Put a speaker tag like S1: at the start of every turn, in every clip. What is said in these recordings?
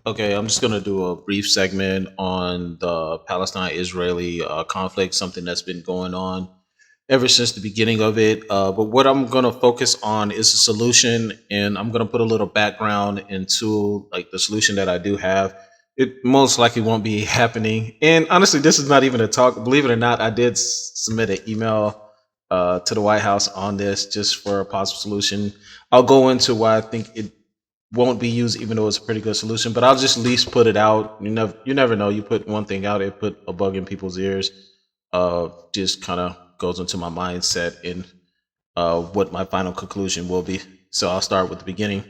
S1: Okay, I'm just going to do a brief segment on the Palestine-Israeli conflict, something that's been going on ever since the beginning of it. But what I'm going to focus on is a solution, and I'm going to put a little background into like the solution that I do have. It most likely won't be happening, and honestly, this is not even a talk. Believe it or not, I did submit an email to the White House on this just for a possible solution. I'll go into why I think it won't be used, even though it's a pretty good solution. But I'll just at least put it out. You never know. You put one thing out, it put a bug in people's ears. Just kind of goes into my mindset and what my final conclusion will be. So I'll start with the beginning.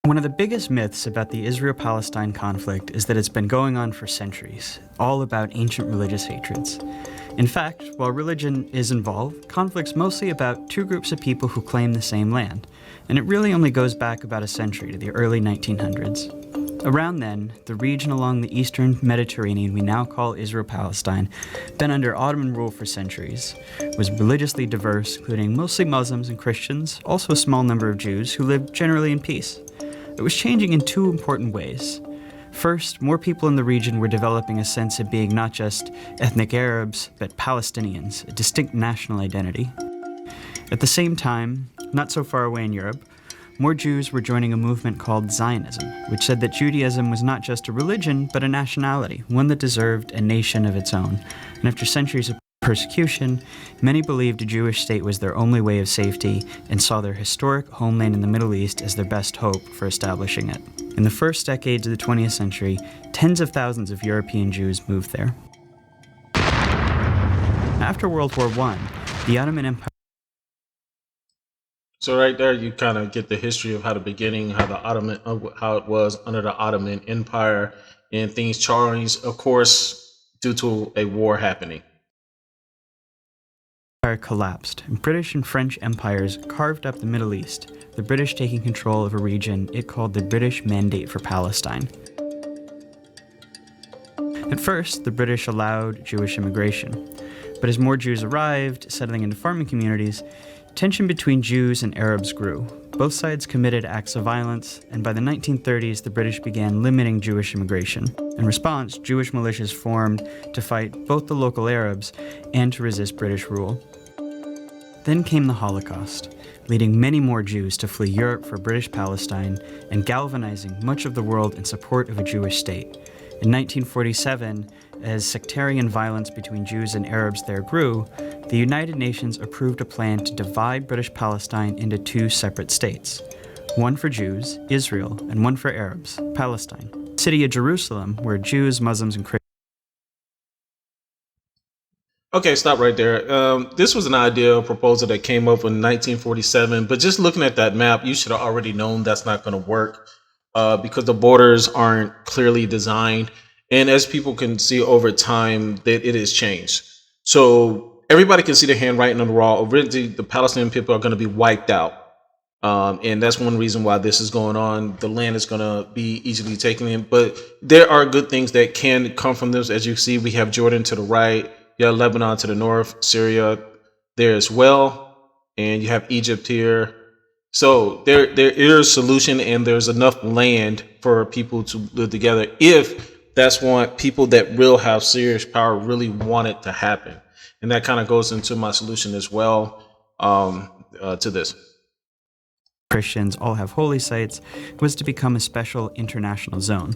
S2: One of the biggest myths about the Israel-Palestine conflict is that it's been going on for centuries, all about ancient religious hatreds. In fact, while religion is involved, conflict's mostly about two groups of people who claim the same land, and it really only goes back about a century to the early 1900s. Around then, the region along the eastern Mediterranean we now call Israel-Palestine, been under Ottoman rule for centuries, was religiously diverse, including mostly Muslims and Christians, also a small number of Jews who lived generally in peace. It was changing in two important ways. First, more people in the region were developing a sense of being not just ethnic Arabs, but Palestinians, a distinct national identity. At the same time, not so far away in Europe, more Jews were joining a movement called Zionism, which said that Judaism was not just a religion, but a nationality, one that deserved a nation of its own. And after centuries of persecution, many believed a Jewish state was their only way of safety and saw their historic homeland in the Middle East as their best hope for establishing it. In the first decades of the 20th century, tens of thousands of European Jews moved there. After World War I, the Ottoman Empire.
S1: So right there, you kind of get the history of how the beginning, how it was under the Ottoman Empire, and things changed, of course, due to a war happening.
S2: Collapsed, and British and French empires carved up the Middle East, the British taking control of a region it called the British Mandate for Palestine. At first, the British allowed Jewish immigration, but as more Jews arrived, settling into farming communities, tension between Jews and Arabs grew. Both sides committed acts of violence, and by the 1930s, the British began limiting Jewish immigration. In response, Jewish militias formed to fight both the local Arabs and to resist British rule. Then came the Holocaust, leading many more Jews to flee Europe for British Palestine and galvanizing much of the world in support of a Jewish state. In 1947, as sectarian violence between Jews and Arabs there grew, the United Nations approved a plan to divide British Palestine into two separate states, one for Jews, Israel, and one for Arabs, Palestine. The city of Jerusalem, where Jews, Muslims, and Christians.
S1: Okay, stop right there. This was an idea, a proposal that came up in 1947, but just looking at that map, you should have already known that's not going to work because the borders aren't clearly designed. And as people can see over time, that it has changed. So everybody can see the handwriting on the wall. Originally, the Palestinian people are going to be wiped out. And that's one reason why this is going on. The land is going to be easily taken in. But there are good things that can come from this. As you see, we have Jordan to the right. You have Lebanon to the north, Syria there as well, and you have Egypt here. So there is a solution, and there's enough land for people to live together if that's what people that will have serious power really want it to happen. And that kind of goes into my solution as well to this.
S2: Christians all have holy sites, was to become a special international zone.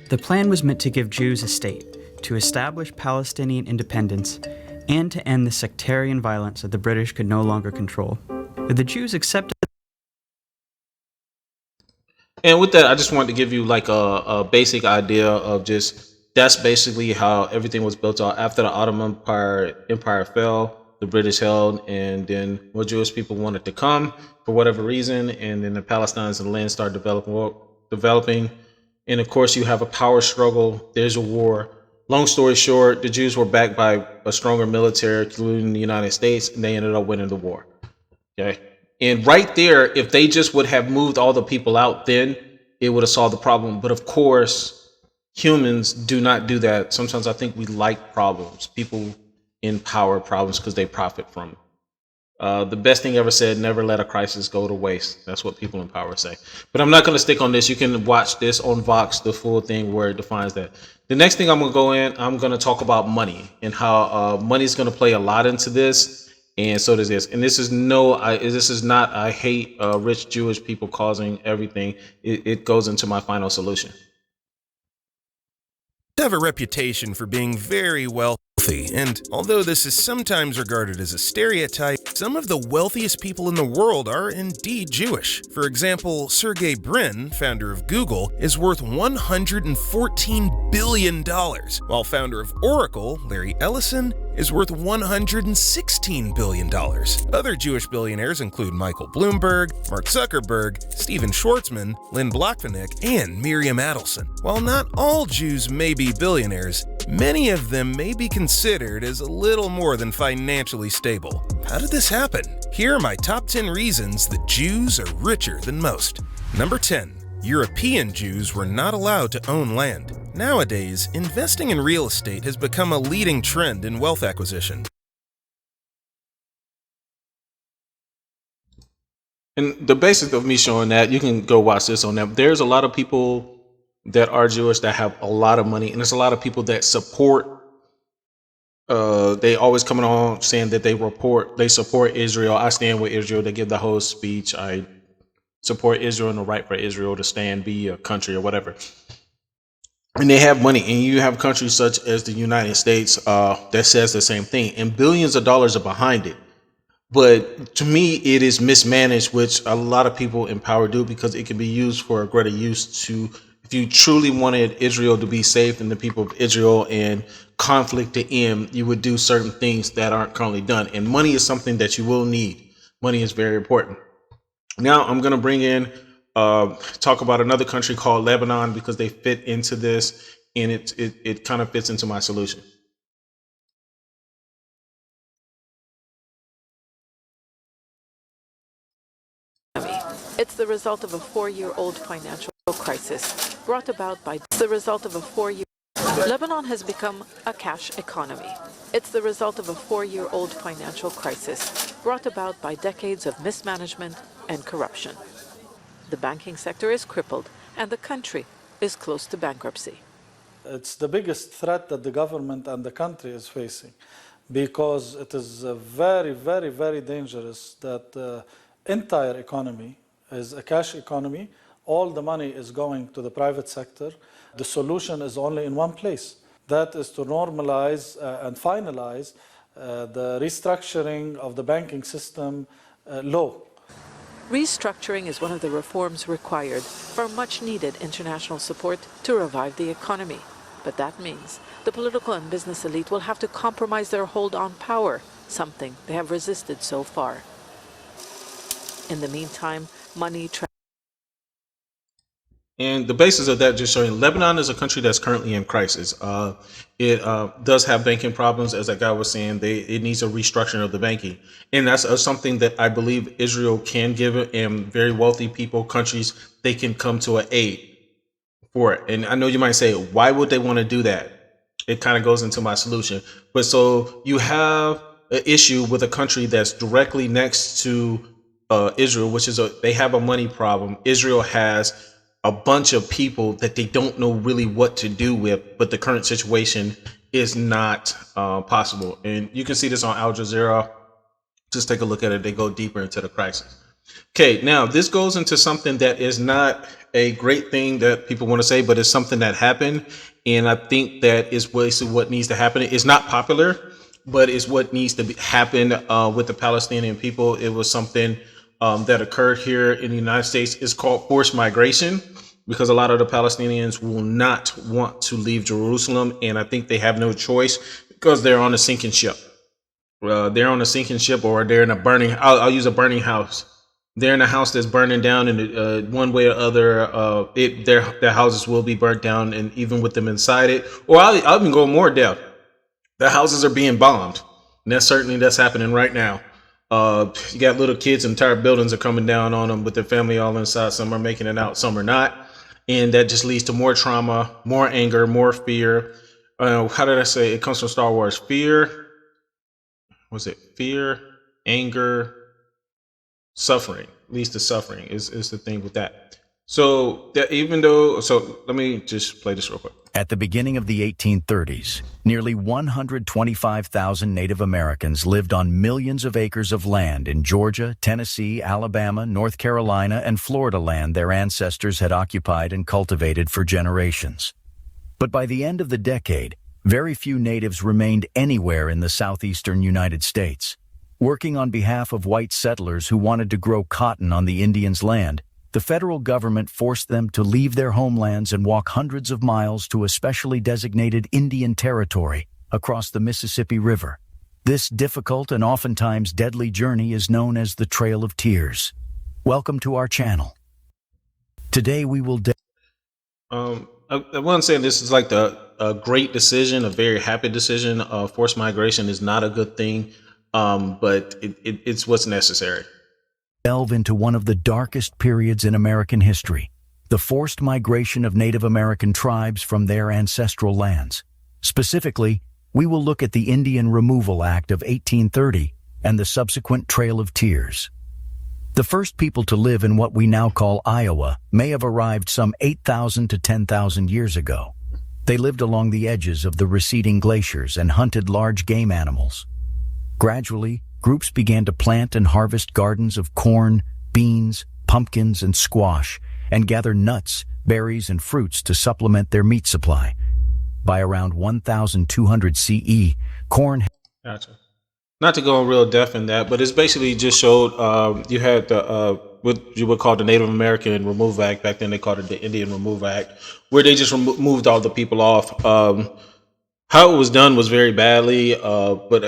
S2: The plan was meant to give Jews a state, to establish Palestinian independence, and to end the sectarian violence that the British could no longer control. The Jews accepted.
S1: And with that, I just wanted to give you like a basic idea of just that's basically how everything was built out after the Ottoman Empire fell. The British held, and then more Jewish people wanted to come for whatever reason, and then the Palestinians and the land started developing. And of course, you have a power struggle. There's a war. Long story short, the Jews were backed by a stronger military, including the United States, and they ended up winning the war. Okay. And right there, if they just would have moved all the people out, then it would have solved the problem. But of course, humans do not do that. Sometimes I think we like problems. People in power problems because they profit from it. The best thing ever said, never let a crisis go to waste. That's what people in power say. But I'm not going to stick on this. You can watch this on Vox, the full thing where it defines that. The next thing I'm going to go in, I'm going to talk about money and how money is going to play a lot into this. And so does this. And this is this is not, I hate rich Jewish people causing everything. It goes into my final solution.
S3: Have a reputation for being very wealthy, and although this is sometimes regarded as a stereotype, some of the wealthiest people in the world are indeed Jewish. For example, Sergey Brin, founder of Google, is worth $114 billion, while founder of Oracle, Larry Ellison, is worth $116 billion. Other Jewish billionaires include Michael Bloomberg, Mark Zuckerberg, Steven Schwartzman, Lynn Blackfenek, and Miriam Adelson. While not all Jews may be billionaires, many of them may be considered as a little more than financially stable. How did this happen? Here are my top 10 reasons that Jews are richer than most. Number 10. European Jews were not allowed to own land. Nowadays, investing in real estate has become a leading trend in wealth acquisition.
S1: And the basis of me showing that, you can go watch this on that. There's a lot of people that are Jewish that have a lot of money, and there's a lot of people that support. They always coming on saying that they support Israel. I stand with Israel. They give the whole speech. I support Israel and the right for Israel to stand, be a country or whatever. And they have money, and you have countries such as the United States that says the same thing, and billions of dollars are behind it. But to me, it is mismanaged, which a lot of people in power do, because it can be used for a greater use to, if you truly wanted Israel to be safe and the people of Israel and conflict to end, you would do certain things that aren't currently done. And money is something that you will need. Money is very important. Now I'm going to bring in, talk about another country called Lebanon, because they fit into this, and it kind of fits into my solution.
S4: It's the result of a 4-year-old financial crisis brought about by Lebanon has become a cash economy. It's the result of a 4-year-old financial crisis brought about by decades of mismanagement and corruption. The banking sector is crippled, and the country is close to bankruptcy.
S5: It's the biggest threat that the government and the country is facing, because it is very, very, very dangerous that the entire economy is a cash economy. All the money is going to the private sector. The solution is only in one place. That is to normalize and finalize the restructuring of the banking system law.
S4: Restructuring is one of the reforms required for much-needed international support to revive the economy. But that means the political and business elite will have to compromise their hold on power, something they have resisted so far. In the meantime,
S1: and the basis of that, just showing Lebanon is a country that's currently in crisis. It does have banking problems, as that guy was saying. It needs a restructuring of the banking, and that's something that I believe Israel can give it, and very wealthy people, countries, they can come to an aid for it. And I know you might say, why would they want to do that? It kind of goes into my solution. But so you have an issue with a country that's directly next to Israel, which is they have a money problem. Israel has a bunch of people that they don't know really what to do with, but the current situation is not possible. And you can see this on Al Jazeera. Just take a look at it. They go deeper into the crisis. Okay, now this goes into something that is not a great thing that people want to say, but it's something that happened. And I think that is basically what needs to happen. It's not popular, but it's what needs to happen with the Palestinian people. It was something that occurred here in the United States. Is called forced migration, because a lot of the Palestinians will not want to leave Jerusalem, and I think they have no choice because they're on a sinking ship. They're on a sinking ship, or they're in a burning. I'll use a burning house. They're in a house that's burning down, and one way or other, their houses will be burnt down, and even with them inside it. Or I'll even go more depth. The houses are being bombed, and that's happening right now. You got little kids, entire buildings are coming down on them with their family all inside. Some are making it out, some are not. And that just leads to more trauma, more anger, more fear. How did I say? It comes from Star Wars. Fear. Was it fear, anger, suffering, leads to suffering is the thing with that. So that even though, so let me just play this real quick.
S6: At the beginning of the 1830s, nearly 125,000 Native Americans lived on millions of acres of land in Georgia, Tennessee, Alabama, North Carolina, and Florida, land their ancestors had occupied and cultivated for generations. But by the end of the decade, very few natives remained anywhere in the southeastern United States. Working on behalf of white settlers who wanted to grow cotton on the Indians' land, the federal government forced them to leave their homelands and walk hundreds of miles to a specially designated Indian territory across the Mississippi River. This difficult and oftentimes deadly journey is known as the Trail of Tears. Welcome to our channel. Today we will
S1: I wasn't saying this is like a great decision, a very happy decision. Forced migration is not a good thing, but it's what's necessary.
S6: Delve into one of the darkest periods in American history, the forced migration of Native American tribes from their ancestral lands. Specifically, we will look at the Indian Removal Act of 1830 and the subsequent Trail of Tears. The first people to live in what we now call Iowa may have arrived some 8,000 to 10,000 years ago. They lived along the edges of the receding glaciers and hunted large game animals. Gradually, groups began to plant and harvest gardens of corn, beans, pumpkins, and squash, and gather nuts, berries, and fruits to supplement their meat supply. By around 1200 CE, corn...
S1: Gotcha. Not to go real depth in that, but it's basically just showed you had the what you would call the Native American Removal Act. Back then they called it the Indian Removal Act, where they just moved all the people off. How it was done was very badly, but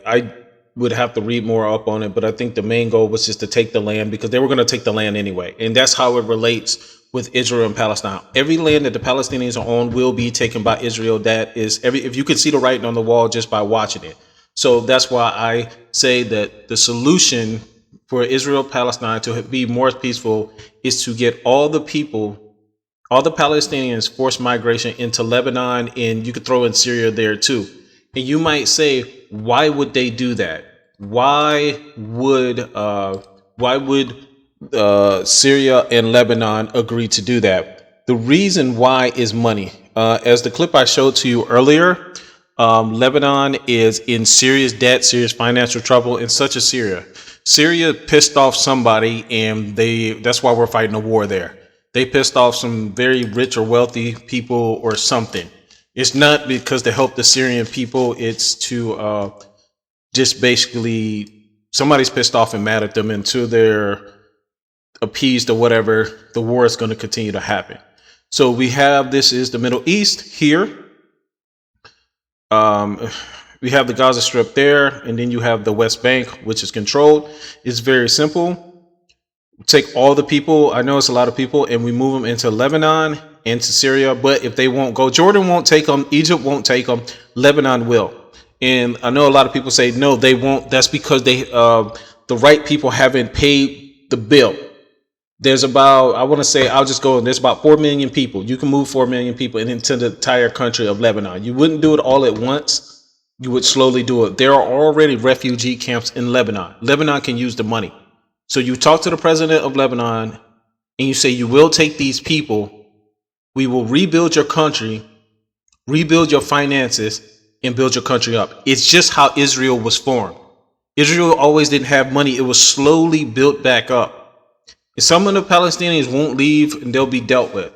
S1: I would have to read more up on it. But I think the main goal was just to take the land, because they were going to take the land anyway. And that's how it relates with Israel and Palestine. Every land that the Palestinians are on will be taken by Israel. That is if you could see the writing on the wall just by watching it. So that's why I say that the solution for Israel, Palestine to be more peaceful is to get all the people, all the Palestinians, forced migration into Lebanon, and you could throw in Syria there too. And you might say, why would they do that? Why would Syria and Lebanon agree to do that? The reason why is money. As the clip I showed to you earlier, Lebanon is in serious debt, serious financial trouble, and such as Syria. Syria pissed off somebody, and that's why we're fighting a war there. They pissed off some very rich or wealthy people or something. It's not because to help the Syrian people. It's to just basically somebody's pissed off and mad at them until they're appeased or whatever. The war is going to continue to happen. So we have, this is the Middle East here. We have the Gaza Strip there, and then you have the West Bank, which is controlled. It's very simple. Take all the people, I know it's a lot of people, and we move them into Lebanon, into Syria. But if they won't go, Jordan won't take them, Egypt won't take them, Lebanon will. And I know a lot of people say, no, they won't. That's because the right people haven't paid the bill. There's about, I want to say, I'll just go, there's about 4 million people. You can move 4 million people into the entire country of Lebanon. You wouldn't do it all at once. You would slowly do it. There are already refugee camps in Lebanon. Lebanon can use the money. So you talk to the president of Lebanon and you say, you will take these people. We will rebuild your country, rebuild your finances, and build your country up. It's just how Israel was formed. Israel always didn't have money. It was slowly built back up. Some of the Palestinians won't leave and they'll be dealt with.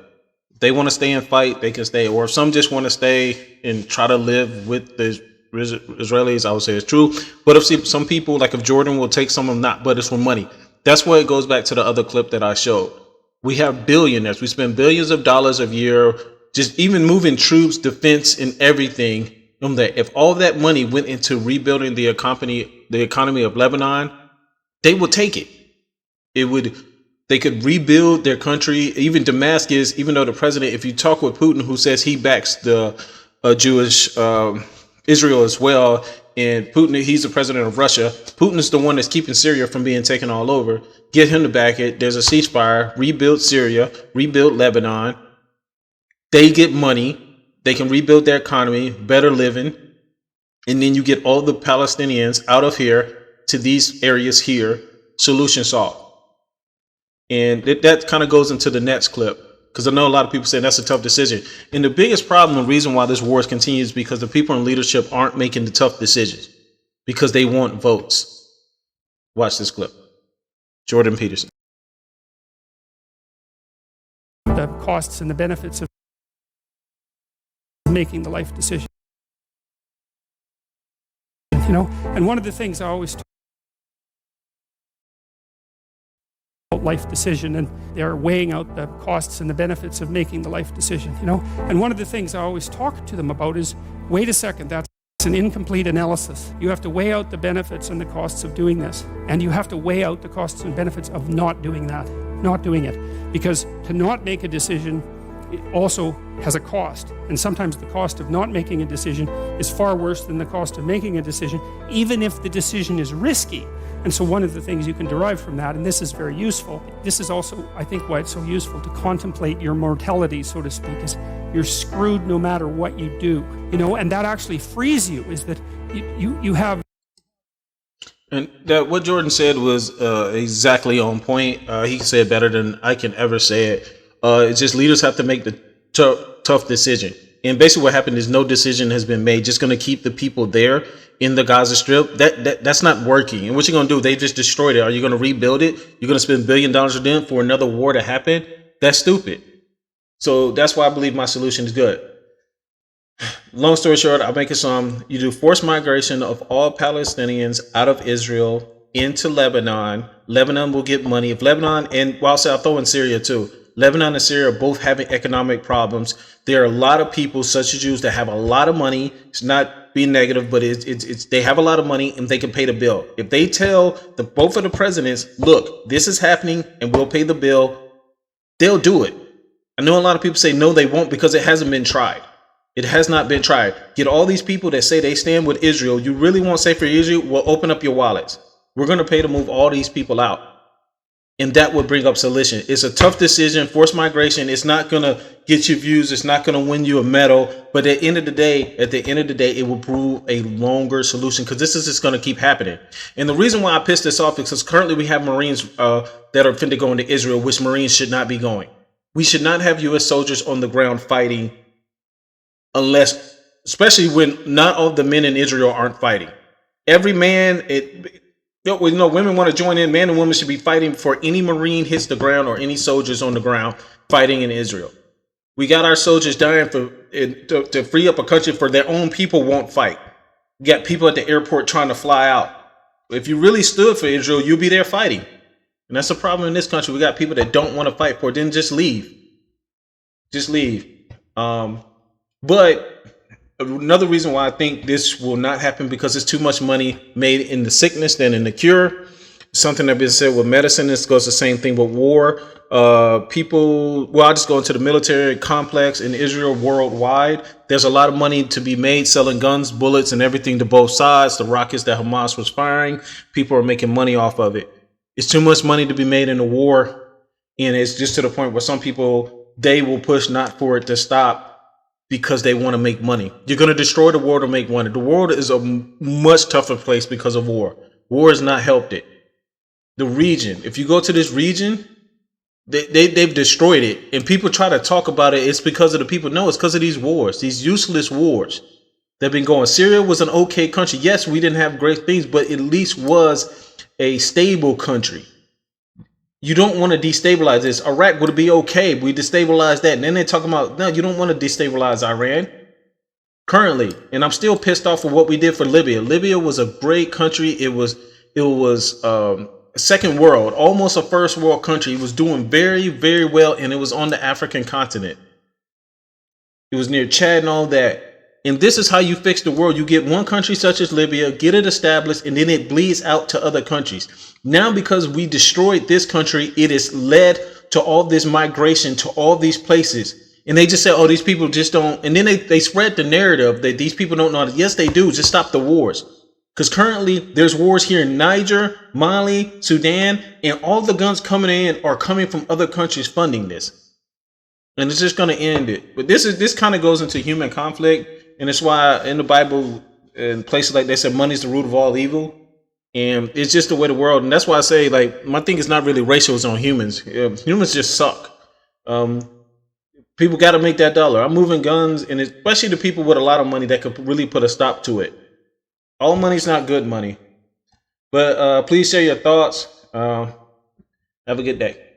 S1: If they want to stay and fight, they can stay. Or if some just want to stay and try to live with the Israelis, I would say it's true. But if some people, like if Jordan will take some of them, not, but it's for money. That's where it goes back to the other clip that I showed. We have billionaires. We spend billions of dollars a year, just even moving troops, defense, and everything. If all that money went into rebuilding the economy of Lebanon, they would take it. They could rebuild their country. Even Damascus, even though the president, if you talk with Putin, who says he backs the Jewish Israel as well, and Putin, he's the president of Russia. Putin is the one that's keeping Syria from being taken all over. Get him to back it. There's a ceasefire. Rebuild Syria. Rebuild Lebanon. They get money. They can rebuild their economy, better living. And then you get all the Palestinians out of here to these areas here, solution solved. And that kind of goes into the next clip, because I know a lot of people saying that's a tough decision. And the biggest problem, the reason why this war continues, is because the people in leadership aren't making the tough decisions because they want votes. Watch this clip. Jordan Peterson.
S7: The costs and the benefits of making the life decision. You know, and one of the things I always talk about life decision, and they're weighing out the costs and the benefits of making the life decision, you know. And one of the things I always talk to them about is, wait a second, that's an incomplete analysis. You have to weigh out the benefits and the costs of doing this. And you have to weigh out the costs and benefits of not doing that, not doing it. Because to not make a decision, it also has a cost. And sometimes the cost of not making a decision is far worse than the cost of making a decision, even if the decision is risky. And so one of the things you can derive from that, and this is very useful, this is also, I think, why it's so useful to contemplate your mortality, so to speak, is you're screwed no matter what you do, you know, and that actually frees you, is that you have.
S1: And that what Jordan said was exactly on point. He said better than I can ever say it. It's just leaders have to make the tough decision. And basically what happened is no decision has been made. Just going to keep the people there in the Gaza Strip. That's not working. And what you're going to do, they just destroyed it. Are you going to rebuild it? You're going to spend $1 billion with them for another war to happen? That's stupid. So that's why I believe my solution is good. Long story short, I'll make it some. You do forced migration of all Palestinians out of Israel into Lebanon. Lebanon will get money. If Lebanon, and well, I'll throw in Syria too. Lebanon and Syria are both having economic problems. There are a lot of people, such as Jews, that have a lot of money. It's not being negative, but it's they have a lot of money and they can pay the bill. If they tell both of the presidents, look, this is happening and we'll pay the bill, they'll do it. I know a lot of people say no, they won't, because it hasn't been tried. It has not been tried. Get all these people that say they stand with Israel. You really want safe for Israel? Well, open up your wallets. We're going to pay to move all these people out. And that would bring up solution. It's a tough decision. Forced migration. It's not going to get you views. It's not going to win you a medal. But at the end of the day, it will prove a longer solution, because this is just going to keep happening. And the reason why I pissed this off is because currently we have Marines that are finna go into Israel, which Marines should not be going. We should not have U.S. soldiers on the ground fighting unless, especially when not all the men in Israel aren't fighting. Every man, women want to join in. Men and women should be fighting before any Marine hits the ground or any soldiers on the ground fighting in Israel. We got our soldiers dying to free up a country for their own people won't fight. We got people at the airport trying to fly out. If you really stood for Israel, you'll be there fighting. And that's the problem in this country. We got people that don't want to fight for it. Then just leave. Just leave. But another reason why I think this will not happen, because it's too much money made in the sickness than in the cure. Something that's been said with medicine. This goes the same thing with war. I'll just go into the military complex in Israel worldwide. There's a lot of money to be made selling guns, bullets, and everything to both sides. The rockets that Hamas was firing, people are making money off of it. It's too much money to be made in the war. And it's just to the point where some people, they will push not for it to stop, because they want to make money. You're going to destroy the world to make money. The world is a much tougher place because of war. War has not helped it. The region, if you go to this region, they've destroyed it. And people try to talk about it. It's because of the people. No, it's because of these wars, these useless wars that have been going. Syria was an okay country. Yes, we didn't have great things, but at least was a stable country. You don't want to destabilize this. Iraq would be okay. We destabilize that. And then they're talking about, no, you don't want to destabilize Iran currently. And I'm still pissed off with what we did for Libya. Libya was a great country. It was a second world, almost a first world country. It was doing very, very well. And it was on the African continent. It was near Chad and all that. And this is how you fix the world. You get one country such as Libya, get it established, and then it bleeds out to other countries. Now, because we destroyed this country, it has led to all this migration to all these places. And they just say, oh, these people just don't. And then they spread the narrative that these people don't know. Yes, they do. Just stop the wars. Because currently there's wars here in Niger, Mali, Sudan, and all the guns coming in are coming from other countries funding this. And it's just going to end it. But this kind of goes into human conflict. And it's why in the Bible, in places like they said, money is the root of all evil. And it's just the way the world, and that's why I say, like, my thing is not really racial, it's on humans. Humans just suck. People got to make that dollar. I'm moving guns, and especially the people with a lot of money that could really put a stop to it. All money's not good money. But please share your thoughts. Have a good day.